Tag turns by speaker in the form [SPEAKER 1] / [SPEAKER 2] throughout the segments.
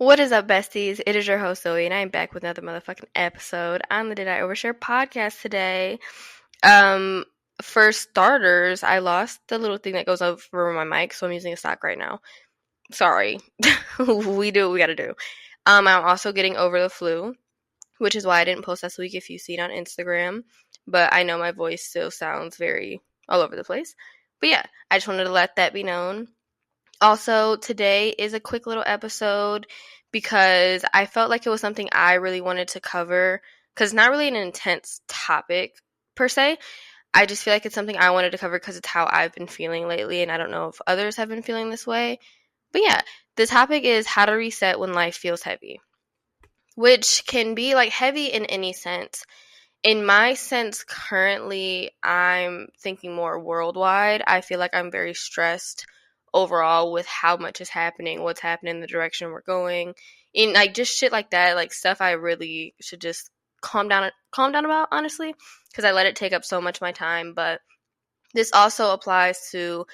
[SPEAKER 1] What is up, besties? It is your host, Zoe, and I'm back with another motherfucking episode on the Did I Overshare podcast today. Um, for starters, I lost the little thing that goes over my mic, so I'm using a sock right now. Sorry. We do what we gotta do. I'm also getting over the flu, which is why I didn't post last week if you see it on Instagram. But I know my voice still sounds very all over the place. But yeah, I just wanted to let that be known. Also, today is a quick little episode because I felt like it was something I really wanted to cover because it's not really an intense topic per se. I just feel like it's something I wanted to cover because it's how I've been feeling lately, and I don't know if others have been feeling this way. But yeah, the topic is how to reset when life feels heavy, which can be like heavy in any sense. In my sense, currently, I'm thinking more worldwide. I feel like I'm very stressed overall with how much is happening, what's happening, the direction we're going, and like just shit like that, like stuff I really should just calm down about, honestly, because I let it take up so much of my time. But this also applies to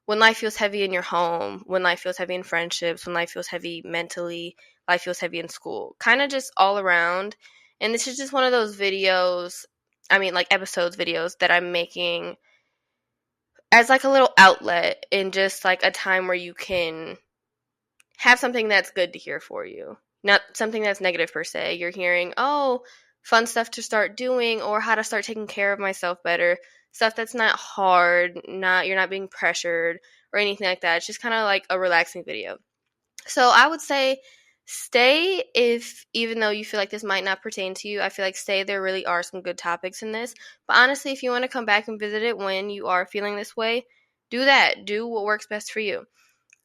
[SPEAKER 1] when life feels heavy in your home, when life feels heavy in friendships, when life feels heavy mentally, life feels heavy in school, kind of just all around. And this is just one of those videos, like episodes videos that I'm making as like a little outlet in just like a time where you can have something that's good to hear for you. Not something that's negative per se. You're hearing, oh, fun stuff to start doing or how to start taking care of myself better. Stuff that's not hard, you're not being pressured or anything like that. It's just kind of like a relaxing video. So I would say stay if even though you feel like this might not pertain to you, I feel like stay. There really are some good topics in this. But honestly, if you want to come back and visit it when you are feeling this way, do that. Do what works best for you.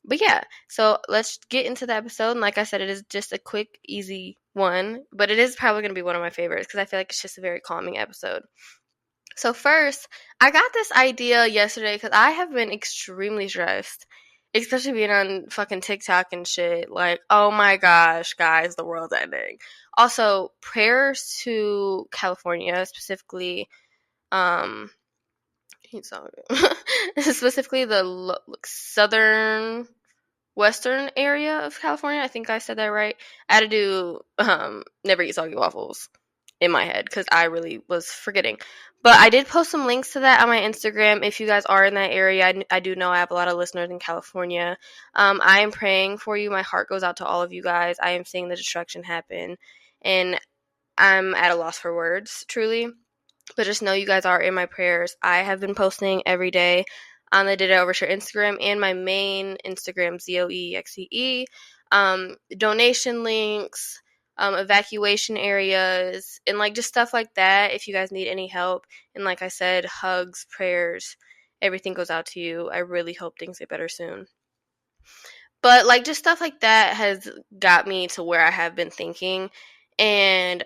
[SPEAKER 1] But yeah, so let's get into the episode. And like I said, it is just a quick, easy one, but it is probably going to be one of my favorites because I feel like it's just a very calming episode. So first, I got this idea yesterday because I have been extremely stressed, especially being on fucking TikTok and shit. Like, oh my gosh, guys, the world's ending. Also, prayers to California, specifically, um, specifically the southern western area of California. I think I said that right. I had to do never eat soggy waffles in my head because I really was forgetting. But I did post some links to that on my Instagram. If you guys are in that area, I do know I have a lot of listeners in California. I am praying for you. My heart goes out to all of you guys. I am seeing the destruction happen, and I'm at a loss for words, truly. But just know you guys are in my prayers. I have been posting every day on the Did I Overshare Instagram and my main Instagram, ZOEXCE, donation links, evacuation areas, and like just stuff like that if you guys need any help. And like I said, hugs, prayers, everything goes out to you. I really hope things get better soon. But like just stuff like that has got me to where I have been thinking. And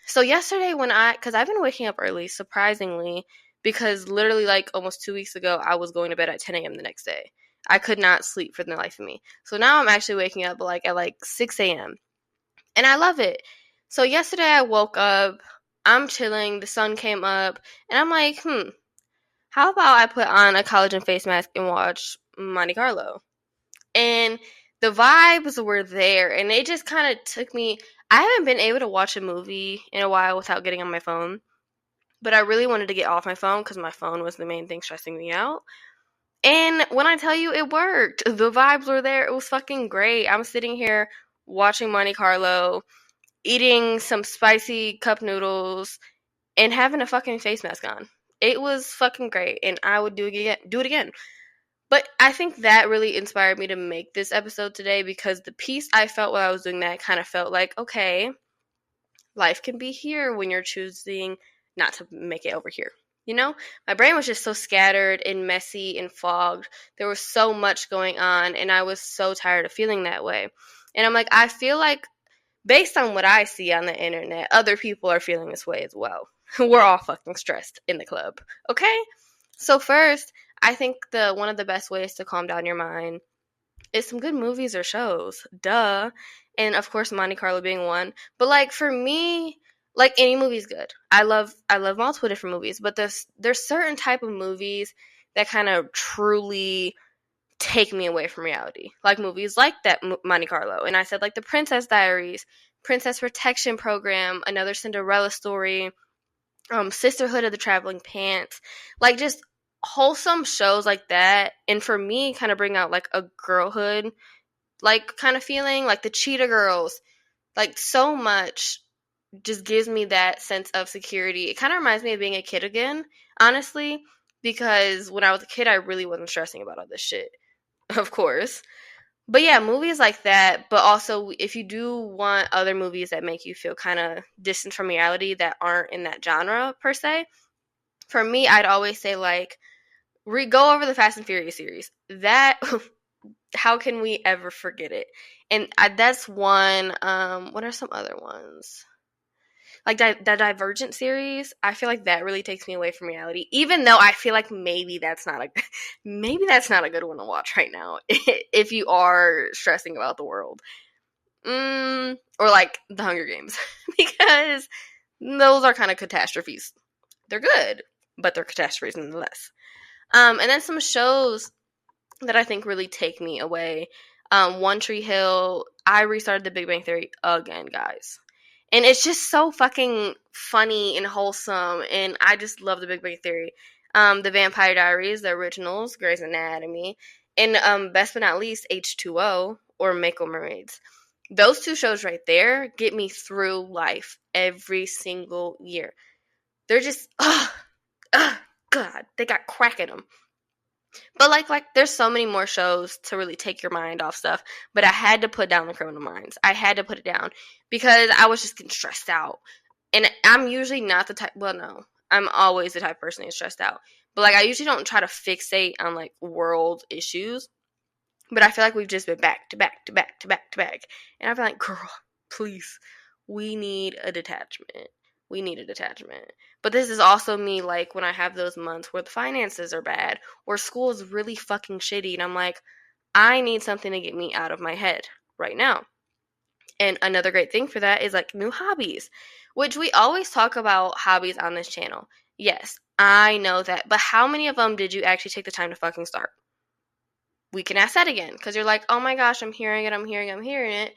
[SPEAKER 1] so yesterday because I've been waking up early, surprisingly, because literally like almost 2 weeks ago, I was going to bed at 10 a.m. the next day. I could not sleep for the life of me. So now I'm actually waking up like at like 6 a.m. And I love it. So yesterday I woke up, I'm chilling, the sun came up, and I'm like, how about I put on a collagen face mask and watch Monte Carlo? And the vibes were there, and it just kind of took me. I haven't been able to watch a movie in a while without getting on my phone, but I really wanted to get off my phone because my phone was the main thing stressing me out. And when I tell you it worked, the vibes were there. It was fucking great. I'm sitting here watching Monte Carlo, eating some spicy cup noodles, and having a fucking face mask on. It was fucking great, and I would do it again. But I think that really inspired me to make this episode today because the peace I felt while I was doing that kind of felt like, okay, life can be here when you're choosing not to make it over here. You know, my brain was just so scattered and messy and fogged. There was so much going on, and I was so tired of feeling that way. And I'm like, I feel like, based on what I see on the internet, other people are feeling this way as well. We're all fucking stressed in the club, okay? So first, I think one of the best ways to calm down your mind is some good movies or shows. Duh. And of course Monte Carlo being one. But like for me, like any movie's good. I love multiple different movies, but there's certain type of movies that kind of truly take me away from reality. Like movies like that, Monte Carlo. And I said like The Princess Diaries, Princess Protection Program, Another Cinderella Story, Sisterhood of the Traveling Pants. Like just wholesome shows like that. And for me, kind of bring out like a girlhood like kind of feeling, like the Cheetah Girls. Like so much just gives me that sense of security. It kind of reminds me of being a kid again, honestly, because when I was a kid, I really wasn't stressing about all this shit, of course. But yeah, movies like that, but also if you do want other movies that make you feel kind of distant from reality that aren't in that genre per se, for me, I'd always say like go over the Fast and Furious series. That how can we ever forget it? And that's one. What are some other ones? Like the Divergent series, I feel like that really takes me away from reality. Even though I feel like maybe that's not a good one to watch right now if you are stressing about the world, or like the Hunger Games, because those are kind of catastrophes. They're good, but they're catastrophes nonetheless. And then some shows that I think really take me away. One Tree Hill. I restarted The Big Bang Theory again, guys. And it's just so fucking funny and wholesome, and I just love The Big Bang Theory. The Vampire Diaries, the originals, Grey's Anatomy, and best but not least, H2O or Mako Mermaids. Those two shows right there get me through life every single year. They're just, God, they got crack in them. But like there's so many more shows to really take your mind off stuff. But I had to put down the Criminal Minds. I had to put it down because I was just getting stressed out. And I'm usually not the type. Well, no, I'm always the type of person who's stressed out. But like I usually don't try to fixate on like world issues. But I feel like we've just been back to back to back to back to back, and I feel like, girl, please, we need a detachment. We need a detachment. But this is also me, like, when I have those months where the finances are bad or school is really fucking shitty, and I'm like, I need something to get me out of my head right now. And another great thing for that is, like, new hobbies, which we always talk about hobbies on this channel. Yes, I know that. But how many of them did you actually take the time to fucking start? We can ask that again, because you're like, oh my gosh, I'm hearing it.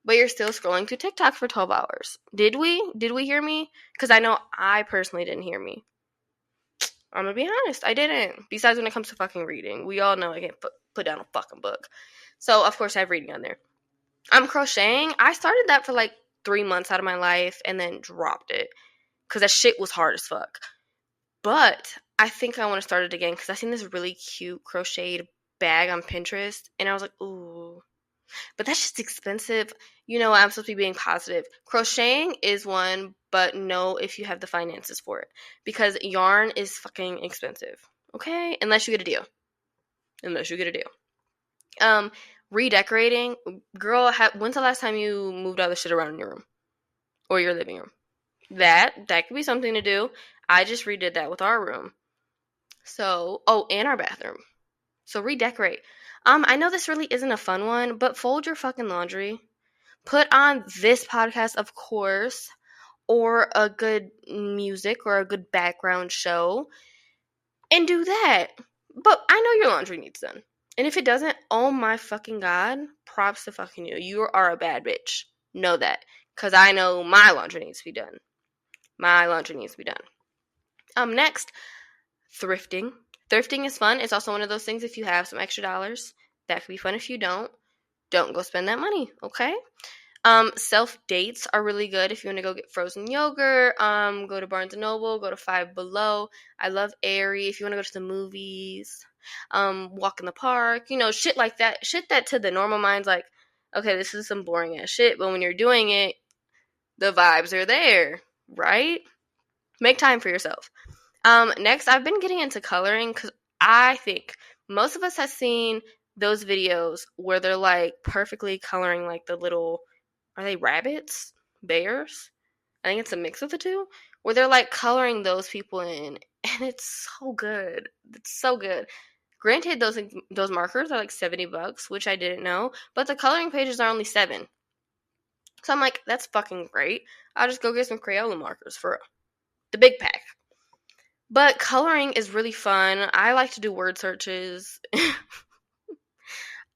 [SPEAKER 1] But you're still scrolling through TikTok for 12 hours. Did we hear me? Because I know I personally didn't hear me. I'm going to be honest. I didn't. Besides when it comes to fucking reading. We all know I can't put down a fucking book. So, of course, I have reading on there. Crocheting. I started that for like 3 months out of my life and then dropped it. Because that shit was hard as fuck. But I think I want to start it again because I seen this really cute crocheted bag on Pinterest. And I was like, ooh. But that's just expensive. You know, I'm supposed to be being positive. Crocheting is one, but no if you have the finances for it. Because yarn is fucking expensive. Okay? Unless you get a deal. Redecorating. Girl, when's the last time you moved all the shit around in your room? Or your living room? That could be something to do. I just redid that with our room. So, and our bathroom. So redecorate. I know this really isn't a fun one, but fold your fucking laundry. Put on this podcast, of course, or a good music or a good background show, and do that. But I know your laundry needs done. And if it doesn't, oh my fucking God, props to fucking you. You are a bad bitch. Know that. Because I know my laundry needs to be done. Next, thrifting. Thrifting is fun. It's also one of those things, if you have some extra dollars, that could be fun. If you don't go spend that money, okay? Self dates are really good if you want to go get frozen yogurt. Go to Barnes & Noble, go to Five Below. I love Aerie if you want to go to the movies. Walk in the park, shit like that. Shit that to the normal mind's like, okay, this is some boring ass shit, but when you're doing it, the vibes are there, right? Make time for yourself. Next, I've been getting into coloring because I think most of us have seen those videos where they're like perfectly coloring like the little, are they rabbits? Bears? I think it's a mix of the two, where they're like coloring those people in, and it's so good. It's so good. Granted, those markers are like $70, which I didn't know, but the coloring pages are only $7. So I'm like, that's fucking great. I'll just go get some Crayola markers for the big pack. But coloring is really fun. I like to do word searches.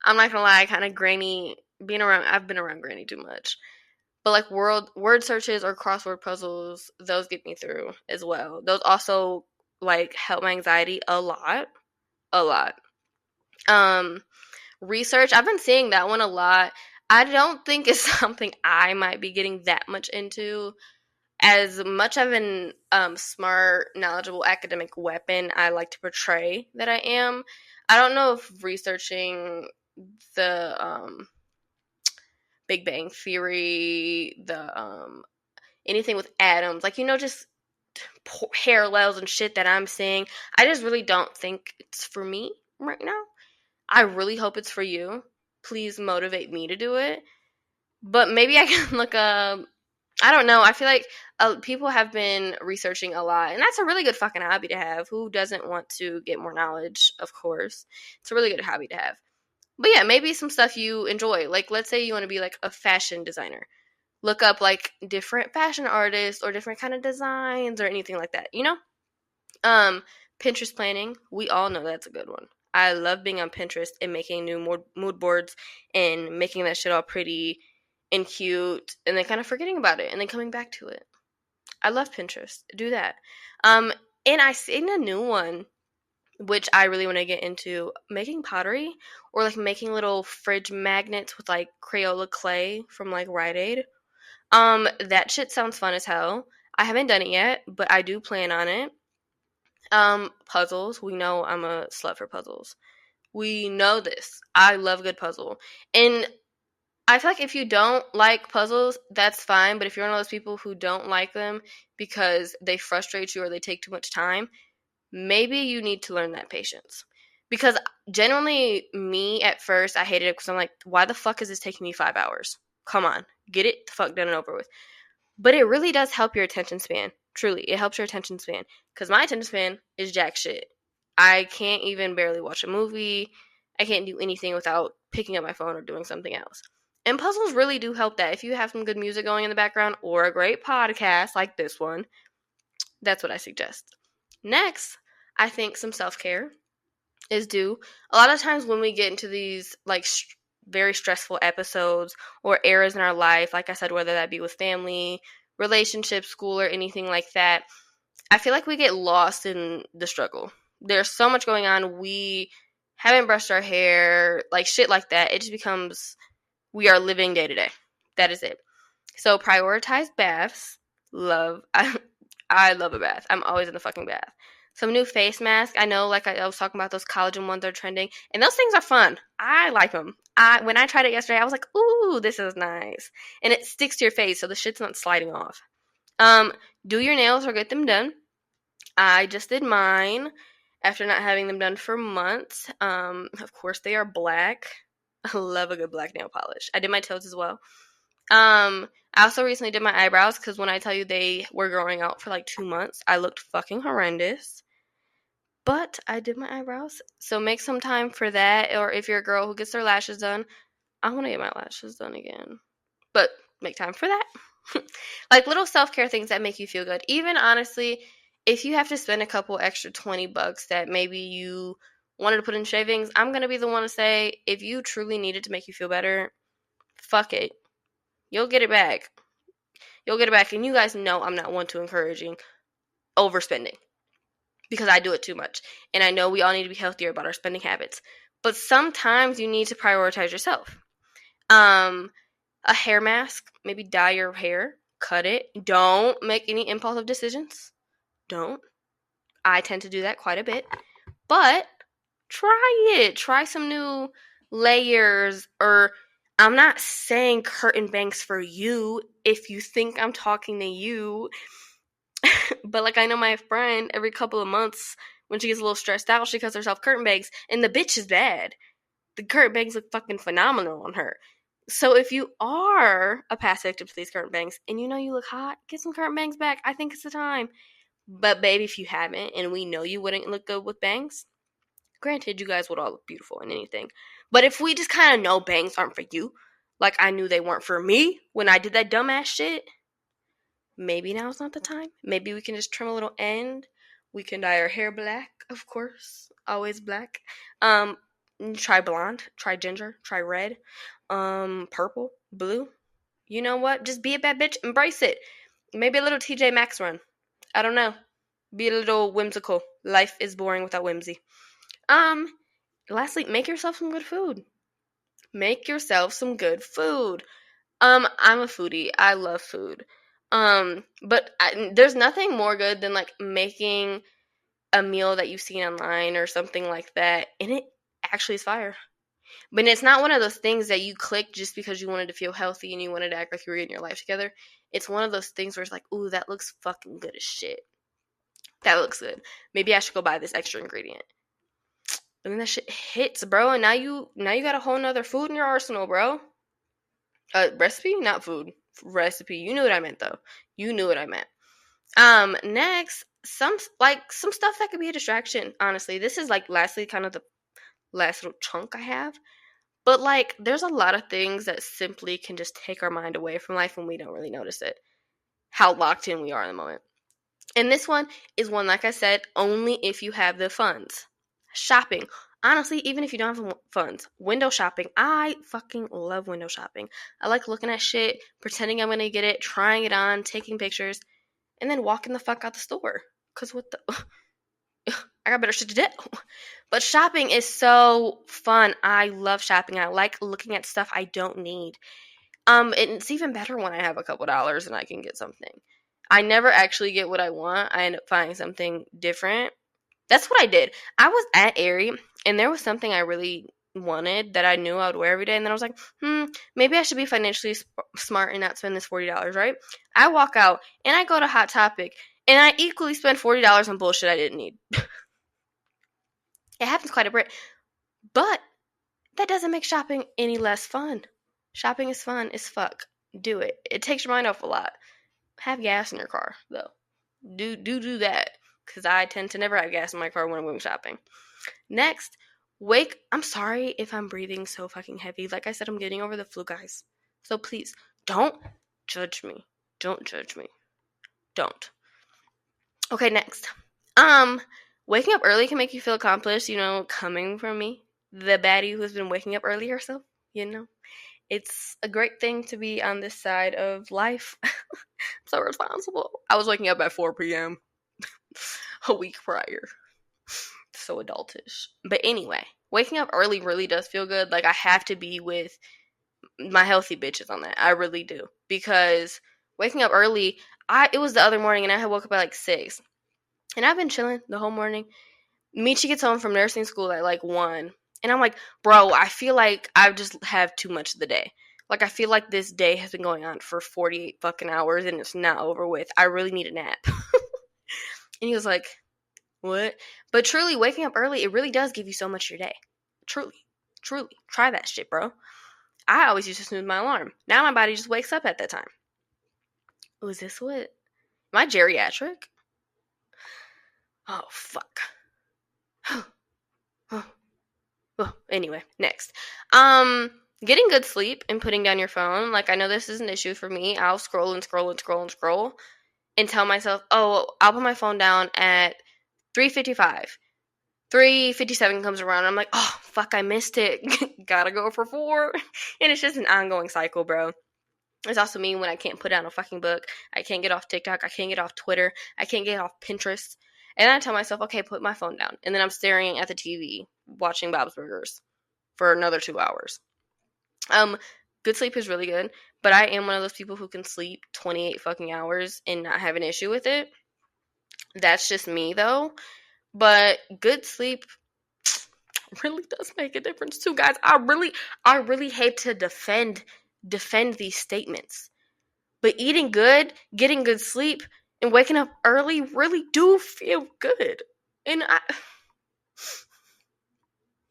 [SPEAKER 1] I'm not gonna lie, kind of Granny I've been around Granny too much. But like word searches or crossword puzzles, those get me through as well. Those also like help my anxiety a lot, a lot. Um, research, I've been seeing that one a lot. I don't think it's something I might be getting that much into. As much of an smart, knowledgeable academic weapon I like to portray that I am, I don't know if researching the Big Bang Theory, the anything with atoms, like just parallels and shit that I'm seeing. I just really don't think it's for me right now. I really hope it's for you. Please motivate me to do it. But maybe I can look up. I don't know. I feel like people have been researching a lot, and that's a really good fucking hobby to have. Who doesn't want to get more knowledge? Of course, it's a really good hobby to have. But yeah, maybe some stuff you enjoy. Like, let's say you want to be like a fashion designer. Look up like different fashion artists or different kind of designs or anything like that. Um, Pinterest planning. We all know that's a good one. I love being on Pinterest and making new mood boards and making that shit all pretty and cute and then kind of forgetting about it and then coming back to it. I love Pinterest. Do that. Um, and I seen a new one which I really want to get into, making pottery or like making little fridge magnets with like Crayola clay from like Rite Aid. That shit sounds fun as hell. I haven't done it yet, but I do plan on it. Puzzles. We know I'm a slut for puzzles. We know this. I love a good puzzle. And I feel like if you don't like puzzles, that's fine. But if you're one of those people who don't like them because they frustrate you or they take too much time, maybe you need to learn that patience. Because genuinely, me at first, I hated it because I'm like, why the fuck is this taking me 5 hours? Come on, get it the fuck done and over with. But it really does help your attention span. Truly, it helps your attention span. Because my attention span is jack shit. I can't even barely watch a movie. I can't do anything without picking up my phone or doing something else. And puzzles really do help that. If you have some good music going in the background or a great podcast like this one, that's what I suggest. Next, I think some self-care is due. A lot of times when we get into these like very stressful episodes or eras in our life, like I said, whether that be with family, relationships, school, or anything like that, I feel like we get lost in the struggle. There's so much going on. We haven't brushed our hair, like shit like that. It just becomes we are living day to day. That is it. So prioritize baths. Love. I love a bath. I'm always in the fucking bath. Some new face mask. I know, like I was talking about, those collagen ones are trending, and those things are fun. I like them. When I tried it yesterday, I was like, "Ooh, this is nice," and it sticks to your face, so the shit's not sliding off. Um, do your nails or get them done. I just did mine after not having them done for months. Of course, they are black. I love a good black nail polish. I did my toes as well. I also recently did my eyebrows because when I tell you they were growing out for like 2 months, I looked fucking horrendous. But I did my eyebrows, so make some time for that. Or if you're a girl who gets their lashes done, I want to get my lashes done again. But make time for that. Like little self care things that make you feel good. Even honestly, if you have to spend a couple extra $20 that maybe you wanted to put in shavings, I'm gonna be the one to say if you truly need it to make you feel better, fuck it. You'll get it back. You'll get it back. And you guys know I'm not one to encouraging overspending because I do it too much. And I know we all need to be healthier about our spending habits. But sometimes you need to prioritize yourself. A hair mask, maybe dye your hair, cut it. Don't make any impulsive decisions. Don't. I tend to do that quite a bit. But try it. Try some new layers, or I'm not saying curtain bangs for you if you think I'm talking to you. But like I know my friend, every couple of months when she gets a little stressed out, she cuts herself curtain bangs, and the bitch is bad. The curtain bangs look fucking phenomenal on her. So if you are a past victim to these curtain bangs and you know you look hot, get some curtain bangs back. I think it's the time. But baby, if you haven't, and we know you wouldn't look good with bangs, granted, you guys would all look beautiful in anything. But if we just kind of know bangs aren't for you, like I knew they weren't for me when I did that dumbass shit, maybe now's not the time. Maybe we can just trim a little end. We can dye our hair black, of course, always black. Try blonde, try ginger, try red, purple, blue. You know what? Just be a bad bitch. Embrace it. Maybe a little TJ Maxx run. I don't know. Be a little whimsical. Life is boring without whimsy. Lastly, make yourself some good food. Make yourself some good food. I'm a foodie. I love food. But there's nothing more good than like making a meal that you've seen online or something like that, and it actually is fire. But it's not one of those things that you click just because you wanted to feel healthy and you wanted to act like you were getting your life together. It's one of those things where it's like, ooh, that looks fucking good as shit. That looks good. Maybe I should go buy this extra ingredient. And then that shit hits, bro. And now you got a whole nother food in your arsenal, bro. Recipe, not food. Recipe. You knew what I meant, though. You knew what I meant. Next, some stuff that could be a distraction. Honestly, this is like lastly kind of the last little chunk I have. But like, there's a lot of things that simply can just take our mind away from life when we don't really notice it. How locked in we are in the moment. And this one is one, like I said, only if you have the funds. Shopping. Honestly, even if you don't have funds. Window shopping. I fucking love window shopping. I like looking at shit, pretending I'm going to get it, trying it on, taking pictures, and then walking the fuck out the store. Because what the... I got better shit to do. But shopping is so fun. I love shopping. I like looking at stuff I don't need. It's even better when I have a couple dollars and I can get something. I never actually get what I want. I end up finding something different. That's what I did. I was at Aerie, and there was something I really wanted that I knew I would wear every day, and then I was like, maybe I should be financially smart and not spend this $40, right? I walk out, and I go to Hot Topic, and I equally spend $40 on bullshit I didn't need. It happens quite a bit, but that doesn't make shopping any less fun. Shopping is fun as fuck. Do it. It takes your mind off a lot. Have gas in your car, though. Do that, because I tend to never have gas in my car when I'm going shopping. Next, I'm sorry if I'm breathing so fucking heavy. Like I said, I'm getting over the flu, guys. So please, don't judge me. Don't judge me. Don't. Okay, next. Waking up early can make you feel accomplished, coming from me, the baddie who's been waking up early herself, It's a great thing to be on this side of life. I'm so responsible. I was waking up at 4 p.m. a week prior. So adultish. But anyway, waking up early really does feel good. Like, I have to be with my healthy bitches on that. I really do. Because waking up early, it was the other morning and I had woke up at like 6. And I've been chilling the whole morning. Michi gets home from nursing school at like 1. And I'm like, bro, I feel like I just have too much of the day. Like, I feel like this day has been going on for 48 fucking hours and it's not over with. I really need a nap. And he was like, what? But truly, waking up early, it really does give you so much of your day. Truly. Truly. Try that shit, bro. I always used to snooze my alarm. Now my body just wakes up at that time. Oh, is this what? Am I geriatric? Oh, fuck. Anyway, next. Getting good sleep and putting down your phone. Like, I know this is an issue for me. I'll scroll and scroll and scroll and scroll and tell myself, oh, I'll put my phone down at 3:55. 3:57 comes around. I'm like, oh, fuck, I missed it. Gotta go for 4. And it's just an ongoing cycle, bro. It's also me when I can't put down a fucking book. I can't get off TikTok. I can't get off Twitter. I can't get off Pinterest. And I tell myself, okay, put my phone down. And then I'm staring at the TV, watching Bob's Burgers for another 2 hours. Good sleep is really good. But I am one of those people who can sleep 28 fucking hours and not have an issue with it. That's just me, though. But good sleep really does make a difference, too, guys. I really hate to defend these statements. But eating good, getting good sleep, and waking up early really do feel good. And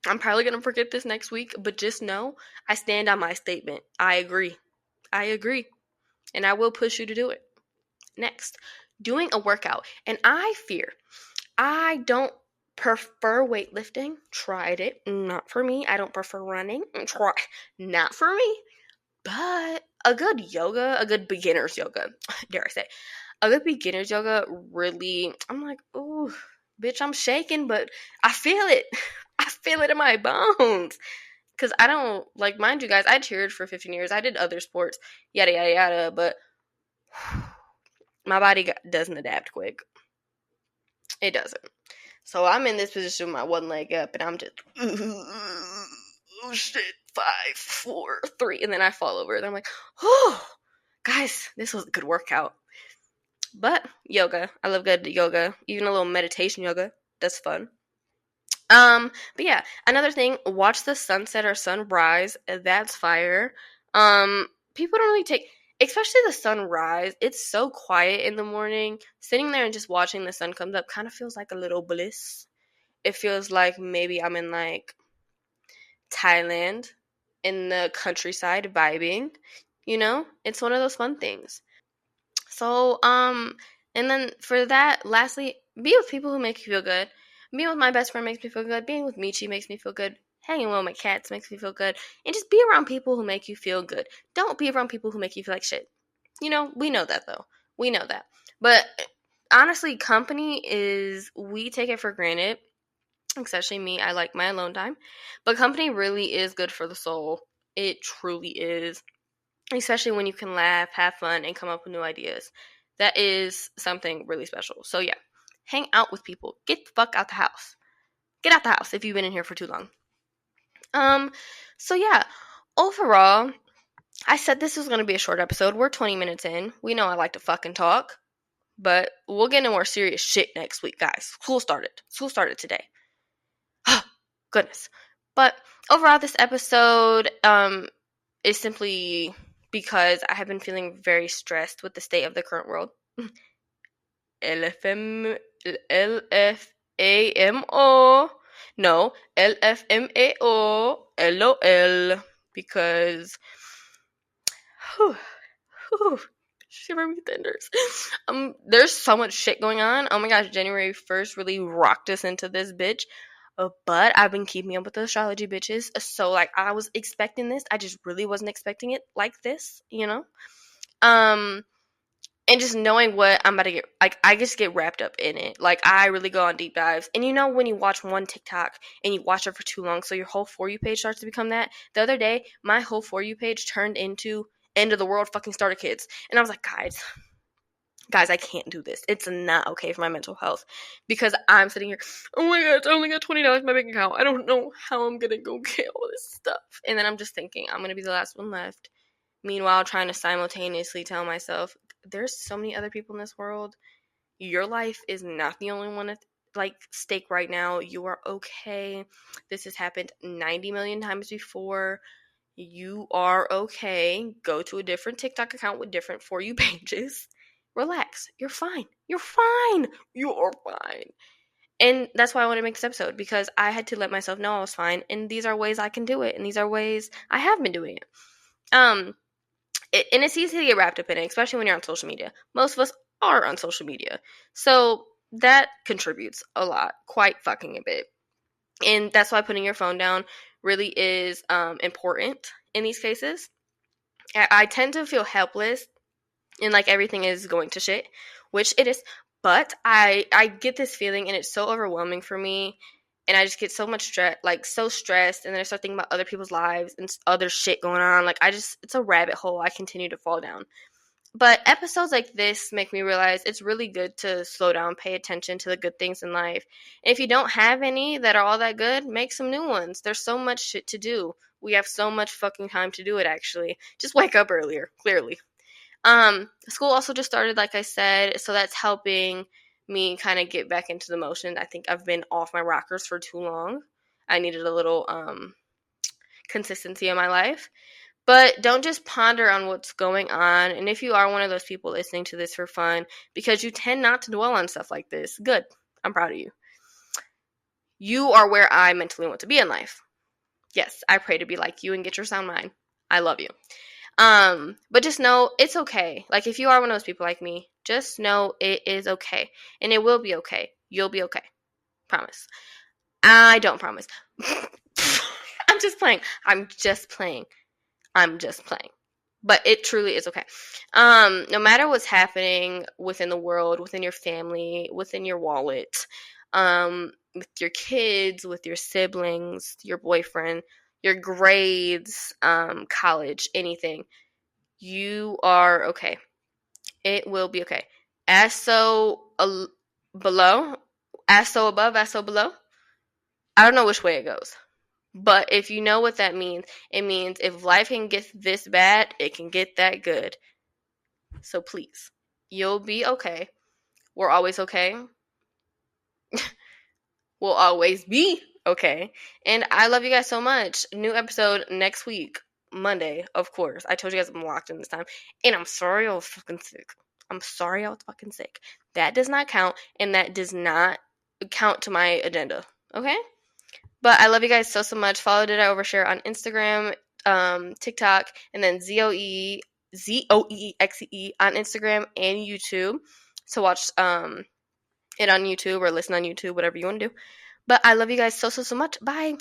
[SPEAKER 1] I'm probably going to forget this next week, but just know I stand on my statement. I agree. And I will push you to do it. Next, doing a workout. And I don't prefer weightlifting. Tried it. Not for me. I don't prefer running. Not for me. But a good beginner's yoga, dare I say, a good beginner's yoga really, I'm like, ooh, bitch, I'm shaking, but I feel it. I feel it in my bones. Because I don't, like, mind you guys, I cheered for 15 years. I did other sports, yada, yada, yada, but my body doesn't adapt quick. It doesn't. So I'm in this position with my one leg up, and I'm just, oh shit, 5, 4, 3, and then I fall over, and I'm like, oh, guys, this was a good workout. But yoga, I love good yoga, even a little meditation yoga. That's fun. But yeah, another thing, watch the sunset or sunrise. That's fire. People don't really take, especially the sunrise. It's so quiet in the morning. Sitting there and just watching the sun comes up kind of feels like a little bliss. It feels like maybe I'm in like Thailand in the countryside vibing. You know, it's one of those fun things. So, and then for that, lastly, be with people who make you feel good. Being with my best friend makes me feel good. Being with Michi makes me feel good. Hanging with my cats makes me feel good. And just be around people who make you feel good. Don't be around people who make you feel like shit. You know, we know that though. We know that. But honestly, company is, we take it for granted. Especially me, I like my alone time. But company really is good for the soul. It truly is. Especially when you can laugh, have fun, and come up with new ideas. That is something really special. So yeah, hang out with people. Get the fuck out the house. Get out the house if you've been in here for too long. So yeah, overall, I said this was going to be a short episode. We're 20 minutes in. We know I like to fucking talk. But we'll get into more serious shit next week, guys. School started. School started today. Goodness. But overall, this episode is simply because I have been feeling very stressed with the state of the current world. LFM, LFAMO. No, LFMAO, LOL. Because, shiver me tenders. There's so much shit going on. Oh my gosh, January 1st really rocked us into this bitch. But I've been keeping up with the astrology bitches. So, like, I was expecting this. I just really wasn't expecting it like this, you know? And just knowing what I'm about to get, like, I just get wrapped up in it. Like, I really go on deep dives. And you know when you watch one TikTok and you watch it for too long, so your whole For You page starts to become that? The other day, my whole For You page turned into End of the World fucking Starter Kids. And I was like, guys, I can't do this. It's not okay for my mental health. Because I'm sitting here, oh my god, I only got $20 in my bank account. I don't know how I'm gonna go get all this stuff. And then I'm just thinking, I'm gonna be the last one left. Meanwhile, trying to simultaneously tell myself, there's so many other people in this world. Your life is not the only one at like stake right now. You are okay. This has happened 90 million times before. You are okay. Go to a different TikTok account with different For You pages. Relax. You're fine. You're fine. You're fine. And that's why I want to make this episode, because I had to let myself know I was fine. And these are ways I can do it. And these are ways I have been doing it. And it's easy to get wrapped up in it, especially when you're on social media. Most of us are on social media. So that contributes a lot, quite fucking a bit. And that's why putting your phone down really is important in these cases. I tend to feel helpless and like everything is going to shit, which it is. But I get this feeling, and it's so overwhelming for me. And I just get so much stress, like so stressed, and then I start thinking about other people's lives and other shit going on. Like it's a rabbit hole I continue to fall down. But episodes like this make me realize it's really good to slow down, pay attention to the good things in life. And if you don't have any that are all that good, make some new ones. There's so much shit to do. We have so much fucking time to do it, actually. Just wake up earlier, clearly. School also just started, like I said, so that's helping me kind of get back into the motion. I think I've been off my rockers for too long. I needed a little consistency in my life. But don't just ponder on what's going on. And if you are one of those people listening to this for fun, because you tend not to dwell on stuff like this, good. I'm proud of you. You are where I mentally want to be in life. Yes, I pray to be like you and get your sound mind. I love you. But just know it's okay. Like, if you are one of those people like me, just know it is okay. And it will be okay. You'll be okay. Promise. I don't promise. I'm just playing. But it truly is okay. No matter what's happening within the world, within your family, within your wallet, with your kids, with your siblings, your boyfriend, your grades, college, anything, you are okay. It will be okay. As so below, as so above, as so below. I don't know which way it goes. But if you know what that means, it means if life can get this bad, it can get that good. So please, you'll be okay. We're always okay. We'll always be okay. And I love you guys so much. New episode next week, Monday, of course. I told you guys I'm locked in this time. And I'm sorry I was fucking sick. I'm sorry I was fucking sick. That does not count, and that does not count to my agenda. Okay? But I love you guys so, so much. Follow Did I Overshare on Instagram, TikTok, and then ZOEXE on Instagram and YouTube. So watch it on YouTube or listen on YouTube, whatever you want to do. But I love you guys so, so, so much. Bye.